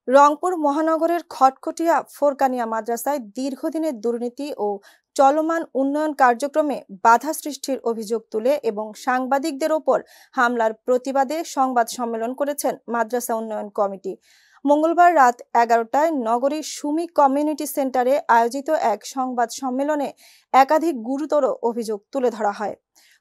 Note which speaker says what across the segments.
Speaker 1: রংপুর মহানগরের খটখটিয়া ফোরকানিয়া মাদ্রাসায় দীর্ঘদিনের দুর্নীতি ও চলমান উন্নয়ন কার্যক্রমে বাধা সৃষ্টির অভিযোগ তুলে এবং সাংবাদিকদের ওপর হামলার প্রতিবাদে সংবাদ সম্মেলন করেছেন মাদ্রাসা উন্নয়ন কমিটি। মঙ্গলবার রাত 11টায় নগরীর সুমি কমিউনিটি সেন্টারে আয়োজিত এক সংবাদ সম্মেলনে একাধিক গুরুতর অভিযোগ তুলে ধরা হয়।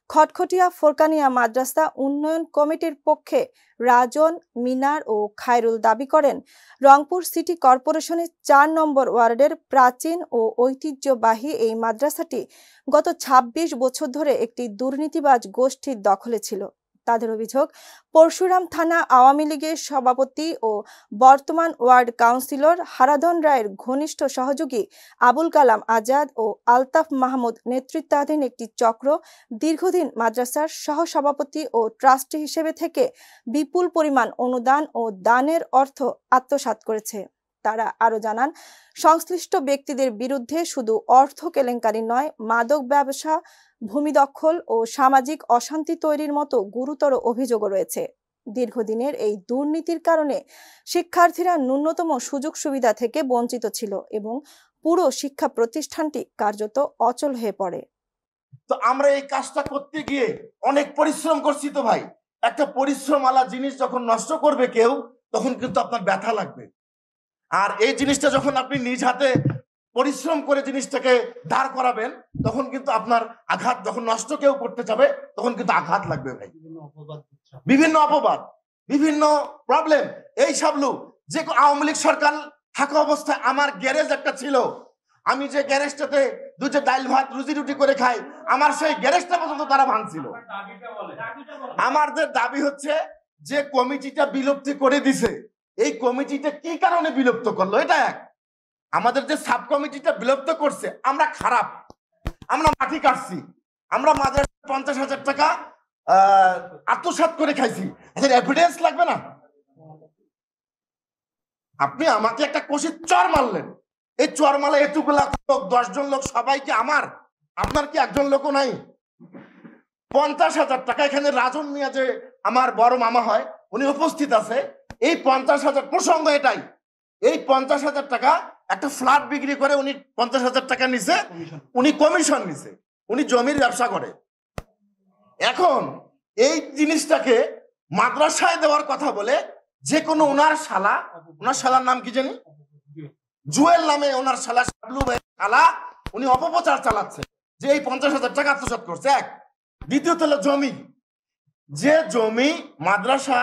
Speaker 1: খটখটিয়া ফোরকানিয়া মাদ্রাসা উন্নয়ন কমিটির পক্ষে রাজন, মিনার ও খায়রুল দাবি করেন, রংপুর সিটি কর্পোরেশনের ৪ নম্বর ওয়ার্ডের প্রাচীন ও ঐতিহ্যবাহী এই মাদ্রাসাটি গত ২৬ বছর ধরে একটি দুর্নীতিবাজ গোষ্ঠীর দখলে ছিল। তাদের অভিযোগ, পরশুরাম থানা আওয়ামী লীগের সভাপতি ও বর্তমান ওয়ার্ড কাউন্সিলর হারাধন রায়ের ঘনিষ্ঠ সহযোগী আবুল কালাম আজাদ ও আলতাফ মাহমুদ নেতৃত্বাধীন একটি চক্র দীর্ঘদিন মাদ্রাসার সহসভাপতি ও ট্রাস্টি হিসেবে থেকে বিপুল পরিমাণ অনুদান ও দানের অর্থ আত্মসাৎ করেছে। তারা আরও জানান, সংশ্লিষ্ট ব্যক্তিদের বিরুদ্ধে শুধু অর্থ কেলেঙ্কারি নয়, মাদক ব্যবসা, ভূমি দখল ও সামাজিক অশান্তি তৈরির মতো গুরুতর অভিযোগও রয়েছে। দীর্ঘদিনের এই দুর্নীতির কারণে শিক্ষার্থীরা ন্যূনতম সুযোগ সুবিধা থেকে বঞ্চিত ছিল এবং পুরো শিক্ষা প্রতিষ্ঠানটি কার্যত অচল হয়ে পড়ে।
Speaker 2: তো আমরা এই কাজটা করতে গিয়ে অনেক পরিশ্রম করছি। তো ভাই, একটা পরিশ্রমওয়ালা জিনিস যখন নষ্ট করবে কেউ, তখন কিন্তু আপনার ব্যথা লাগবে। আর এই জিনিসটা যখন আপনি নিজ হাতে পরিশ্রম করে জিনিসটাকে দাঁড় করাবেন, তখন কিন্তু আপনার আঘাত, যখন নষ্ট কেউ করতে যাবে তখন কিন্তু আঘাত লাগবে ভাই। বিভিন্ন অপবাদ, বিভিন্ন প্রবলেম, এই সবলু যে আওয়ামী লীগ সরকার থাকা অবস্থায় আমার গ্যারেজ একটা ছিল, আমি যে গ্যারেজটাতে দুটো ডাল ভাত রুজি রুটি করে খাই, আমার সেই গ্যারেজটা পর্যন্ত তারা ভাঙছিল। আমাদের দাবি হচ্ছে যে কমিটিটা বিলুপ্তি করে দিছে, এই কমিটিটা কি কারণে বিলুপ্ত করলো, এটা এক। আমাদের যে সাব কমিটিটা বিলুপ্ত করছে, আমরা খারাপ, আমরা মাটি কাটছি, আমরা মাদ্রাসা 50,000 টাকা আত্মসাৎ করে খাইছি, এদের এভিডেন্স লাগবে না? আপনি আমাকে একটা কষির চর মারলেন, এই চর মালা এতগুলা লোক, 10 জন লোক, সবাইকে আমার, আপনার কি একজন লোকও নাই? 50,000 টাকা, এখানে রাজন মিয়া যে আমার বড় মামা হয়, উনি উপস্থিত আছে। এই 50,000 প্রসঙ্গ এটাই, এই 50,000 টাকা একটা ফ্ল্যাট বিক্রি করে উনি 50,000 টাকা নিছে, উনি কমিশন নিছে, উনি জমির ব্যবসা করে। এখন এই জিনিসটাকে মাদ্রাসায় দেওয়ার কথা বলে যে কোনো ওনার শালার নাম কি জানি, জুয়েল নামে ওনার শালা, শাবলু ভাই শালা, উনি অপপ্রচার চালাচ্ছে যে এই 50,000 টাকা আত্মসাৎ করছে। এক। দ্বিতীয়ত হলো জমি, যে জমি মাদ্রাসা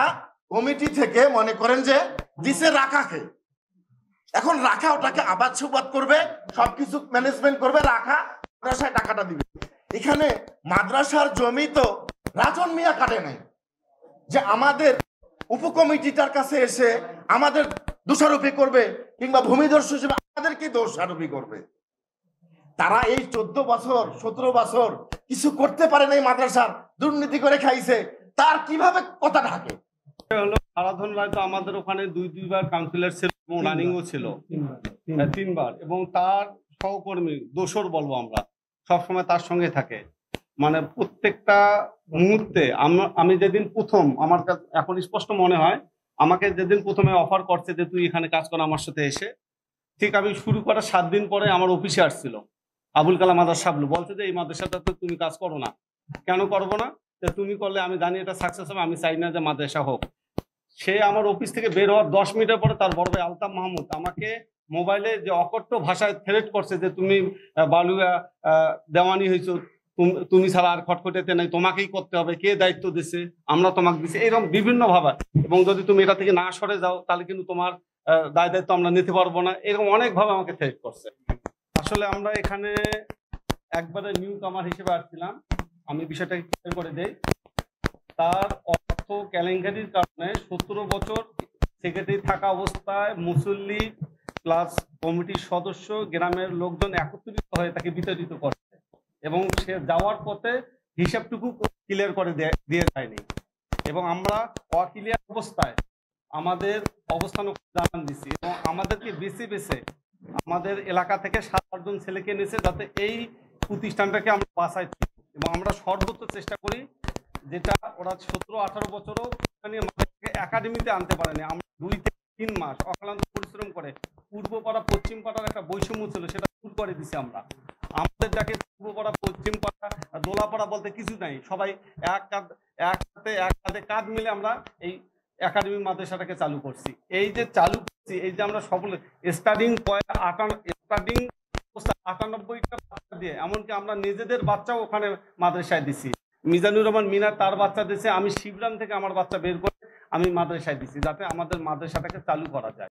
Speaker 2: কমিটি থেকে মনে করেন যে দিছে রাখাকে, এখন রাখা ওটাকে আবাদ সুবাদ করবে, সবকিছু ম্যানেজমেন্ট করবে, রাখা মাদ্রাসায় টাকাটা দিবে। এখানে মাদ্রাসার জমি তো রাজন মিয়া কাটে নাই, যে আমাদের উপকমিটিটার কাছে এসে আমাদের দোষারোপি করবে, কিংবা ভূমিদস্যু হিসেবে আমাদেরকে দোষারোপি করবে। তারা এই 14 বছর 17 বছর কিছু করতে পারে নাই, মাদ্রাসার দুর্নীতি করে খাইছে, তার কিভাবে কথা ঢাকে?
Speaker 3: হারাধন রায় তো আমাদের ওখানে দুইবার কাউন্সিলর ছিল এবং রানিংও ছিল 3বার, এবং তার সহকর্মী দোসর বলবো আমরা, সবসময় তার সঙ্গে থাকে। মানে প্রত্যেকটা মুহূর্তে আমি যেদিন প্রথম, আমার কাছে এখন স্পষ্ট মনে হয়, আমাকে যেদিন প্রথমে অফার করছে যে তুই এখানে কাজ কর আমার সাথে এসে, ঠিক আমি শুরু করার 7 দিন পরে আমার অফিসে আসছিল আবুল কালাম আজাদ শাবলু, বলছে যে এই মাদ্রাসাটাতে তুমি কাজ করো না। কেন করবো না? তুমি করলে আমি জানি এটা সাকসেস হবে, আমি চাই না যে মাদ্রাসা হোক। সে আমার অফিস থেকে বের হওয়ার 10 মিনিটের পরে তার বড় ভাই আলতাফ মাহমুদ আমাকে মোবাইলে যে অকট্য ভাষায় থ্রেট করছে যে তুমি বালুয়া দেওয়ানি হয়েছো, তুমি ছাড়া আর খটখটেতে নাই, তোমাকেই করতে হবে, কে দায়িত্ব দিছে, আমরা তোমাকে দিছি, এরকম বিভিন্ন ভাবে। এবং যদি তুমি এটা থেকে না সরে যাও তাহলে কিন্তু তোমার দায় দায়িত্ব আমরা নিতে পারবো না, এরকম অনেক ভাবে আমাকে থ্রেট করছে। আসলে আমরা এখানে একবারে নিউ কামার হিসেবে আসছিলাম, আমি বিষয়টাকে ক্লিয়ার করে দেই। তার অর্থ কেলেঙ্কারির কারণে 17 বছর সেক্রেটারি থাকা অবস্থায় মুসল্লি প্লাস কমিটির সদস্য, গ্রামের লোকজন একত্রিত হয়ে তাকে বিতাড়িত করছে, এবং সে যাওয়ার পথে হিসাবটুকু ক্লিয়ার করে দিয়ে যায়নি। এবং আমরা অক্লিয়ার অবস্থায় আমাদের অবস্থান জানান দিছি, এবং আমাদেরকে বেছে বেছে আমাদের এলাকা থেকে 7-8 জন ছেলেকে নিয়েছে, যাতে এই প্রতিষ্ঠানটাকে আমরা বাঁচাইতে, এবং আমরা সর্বোচ্চ চেষ্টা করি, যেটা ওরা 17-18 বছরও একাডেমিতে আনতে পারেনি। আমরা 2 থেকে 3 মাস অক্লান্ত পরিশ্রম করে পূর্বপাড়া পশ্চিম পাড়ার একটা বৈষম্য ছিল, সেটা দূর করে দিছি আমরা। আমাদের যাকে পূর্বপাড়া পশ্চিম পাড়া দোলাপাড়া বলতে কিছু নাই, সবাই এক হাতে কাঁধ মিলে আমরা এই একাডেমি মাদ্রাসাটাকে চালু করছি। এই যে চালু করছি, এই যে আমরা সকলে স্টার্টিং 98টা বাচ্চা দিয়ে, এমনকি আমরা নিজেদের বাচ্চাও ওখানে মাদ্রাসায় দিছি। মিজানুর রহমান মিনার তার বাচ্চা দিছে, আমি শিবরাম থেকে আমার বাচ্চা বের করে আমি মাদ্রাসায় দিছি, যাতে আমাদের মাদ্রাসাটাকে চালু করা যায়।